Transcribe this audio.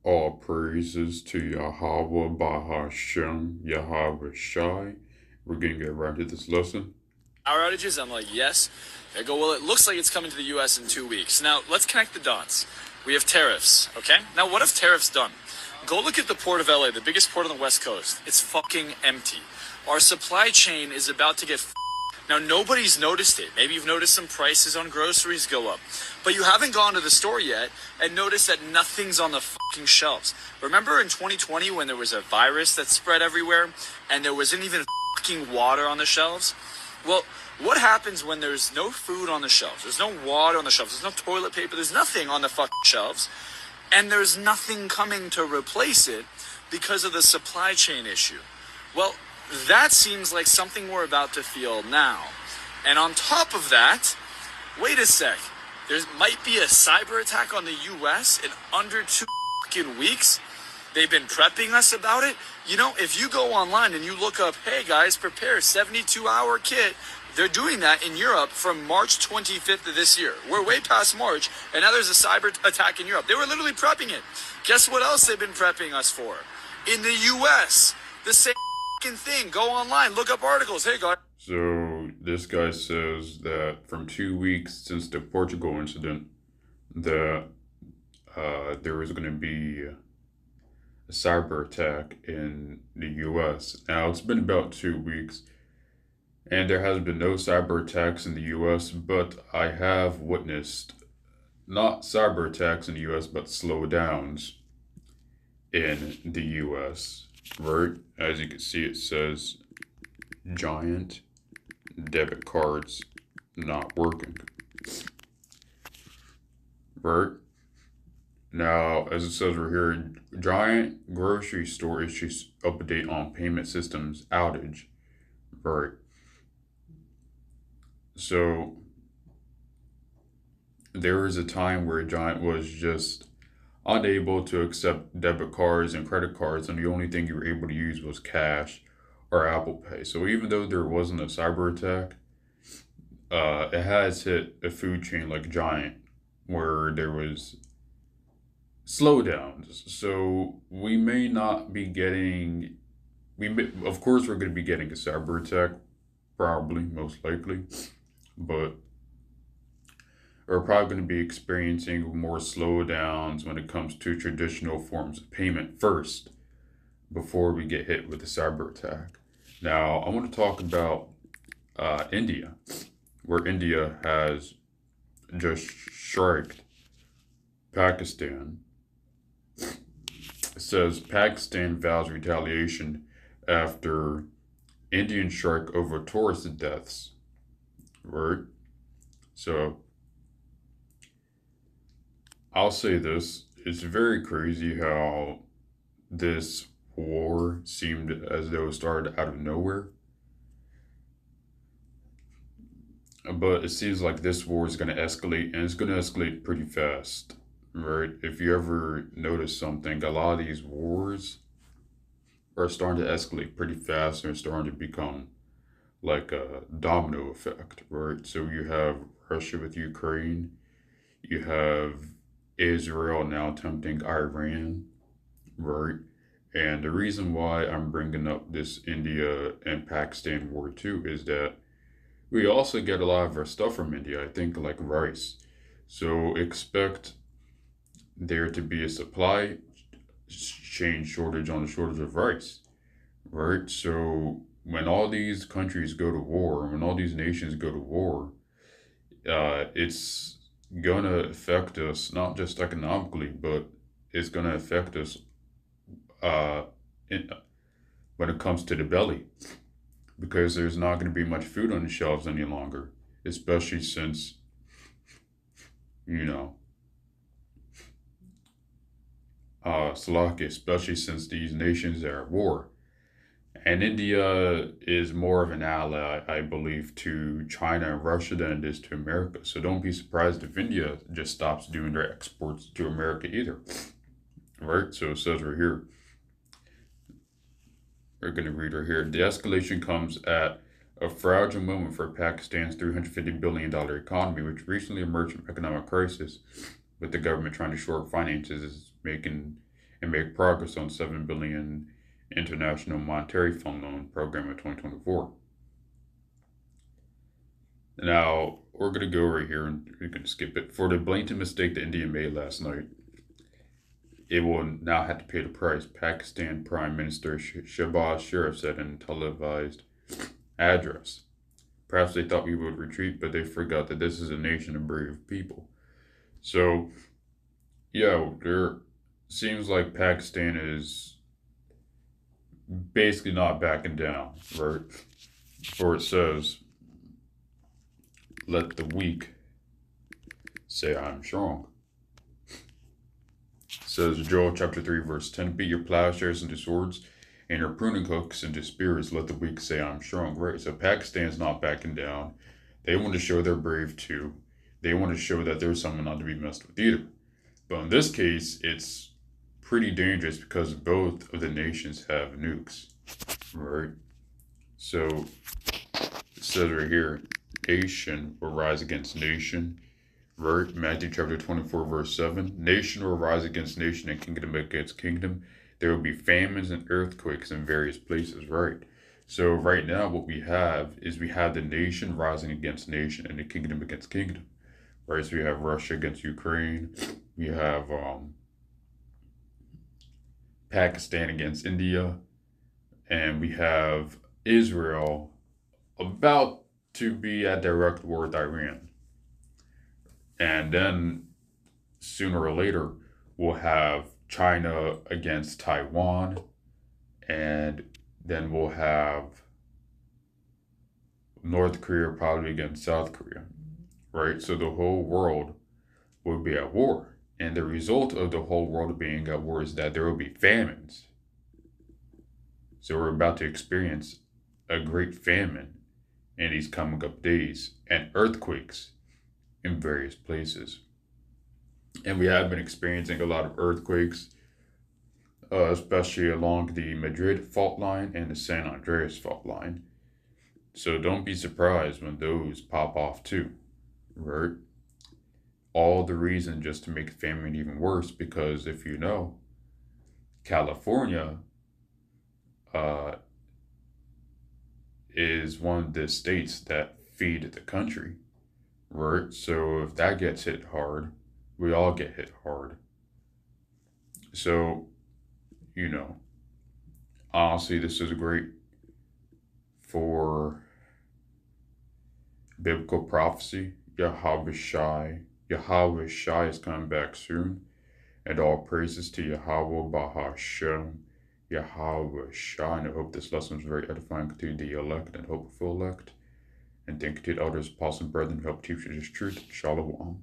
All praises to Yahweh Bahashem Yahweh Shai. We're going to get right into this lesson. Power outages? I'm like, yes. I go, well, it looks like it's coming to the U.S. in 2 weeks. Now, let's connect the dots. We have tariffs, okay? Now, what have tariffs done? Go look at the port of L.A., the biggest port on the West Coast. It's fucking empty. Our supply chain is about to get now, nobody's noticed it. Maybe you've noticed some prices on groceries go up. But you haven't gone to the store yet and noticed that nothing's on the fucking shelves. Remember in 2020 when there was a virus that spread everywhere and there wasn't even fucking water on the shelves? Well, what happens when there's no food on the shelves? There's no water on the shelves. There's no toilet paper. There's nothing on the fucking shelves. And there's nothing coming to replace it because of the supply chain issue. Well, that seems like something we're about to feel now. And on top of that, wait a sec. There might be a cyber attack on the US in under 2 weeks. They've been prepping us about it. You know, if you go online and you look up, hey guys, prepare 72-hour kit, they're doing that in Europe from March 25th of this year. We're way past March, and now there's a cyber attack in Europe. They were literally prepping it. Guess what else they've been prepping us for? In the US, the same thing. Go online, look up articles. Hey guys. So, this guy says that from 2 weeks since the Portugal incident, that there was going to be a cyber attack in the US. Now, it's been about 2 weeks, and there has been no cyber attacks in the US, but I have witnessed not cyber attacks in the US, but slowdowns in the US. Right? As you can see, it says giant debit cards not working. Right? Now, as it says right here, giant grocery store issues update on payment systems outage. Right. So, there was a time where Giant was just unable to accept debit cards and credit cards, and the only thing you were able to use was cash or Apple Pay. So even though there wasn't a cyber attack, it has hit a food chain like Giant, where there was slowdowns. So we may not be getting. Of course, we're going to be getting a cyber attack, probably, most likely, but we're probably going to be experiencing more slowdowns when it comes to traditional forms of payment first before we get hit with a cyber attack. Now, I want to talk about India, where India has just striked Pakistan. It says Pakistan vows retaliation after Indian strike over tourist deaths. Right? So, I'll say this. It's very crazy how this war seemed as though it started out of nowhere. But it seems like this war is going to escalate, and it's going to escalate pretty fast. Right? If you ever notice something, a lot of these wars are starting to escalate pretty fast and are starting to become like a domino effect. Right? So you have Russia with Ukraine, you have Israel now tempting Iran, right? And the reason why I'm bringing up this India and Pakistan war too is that we also get a lot of our stuff from India, I think like rice. So expect there to be a supply chain shortage on the shortage of rice, right? So when all these countries go to war, when all these nations go to war, it's gonna affect us not just economically, but it's gonna affect us uh, in, when it comes to the belly, because there's not gonna be much food on the shelves any longer, especially since you know, Slovakia, especially since these nations are at war. And India is more of an ally, I believe, to China and Russia than it is to America. So don't be surprised if India just stops doing their exports to America either. Right? So it says right here, we're going to read right here. The escalation comes at a fragile moment for Pakistan's $350 billion economy, which recently emerged from economic crisis, with the government trying to shore up finances is making and make progress on $7 billion International Monetary Fund loan program in 2024. Now, we're going to go right here and we can skip it. For the blatant mistake that India made last night, it will now have to pay the price, Pakistan Prime Minister Shehbaz Sharif said in a televised address. Perhaps they thought we would retreat, but they forgot that this is a nation of brave people. So, yeah, there seems like Pakistan is basically not backing down, right? For it says, let the weak say I'm strong. It says Joel chapter 3, verse 10, beat your plowshares into swords and your pruning hooks into spears. Let the weak say I'm strong, right? So Pakistan's not backing down. They want to show they're brave too. They want to show that there's someone not to be messed with either. But in this case, it's pretty dangerous because both of the nations have nukes, right? So it says right here, nation will rise against nation, right? Matthew chapter 24, verse 7. Nation will rise against nation and kingdom against kingdom. There will be famines and earthquakes in various places, right? So right now what we have is we have the nation rising against nation and the kingdom against kingdom, right? So we have Russia against Ukraine. We have Pakistan against India. And we have Israel about to be at direct war with Iran. And then sooner or later, we'll have China against Taiwan. And then we'll have North Korea probably against South Korea, right? So the whole world will be at war. And the result of the whole world being at war is that there will be famines. So we're about to experience a great famine in these coming up days and earthquakes in various places. And we have been experiencing a lot of earthquakes, especially along the Madrid fault line and the San Andreas fault line. So don't be surprised when those pop off too, right? All the reason just to make famine even worse, because if you know, California uh, is one of the states that feed the country, right? So if that gets hit hard, we all get hit hard. So, you know, honestly, this is great for biblical prophecy. Yahweh Shai is coming back soon. And all praises to Yahweh Bahashem, Yahweh Shai. And I hope this lesson was very edifying to the elect and hopeful elect. And thank you to the elders, apostles, and brethren who help teach you this truth. Shalom.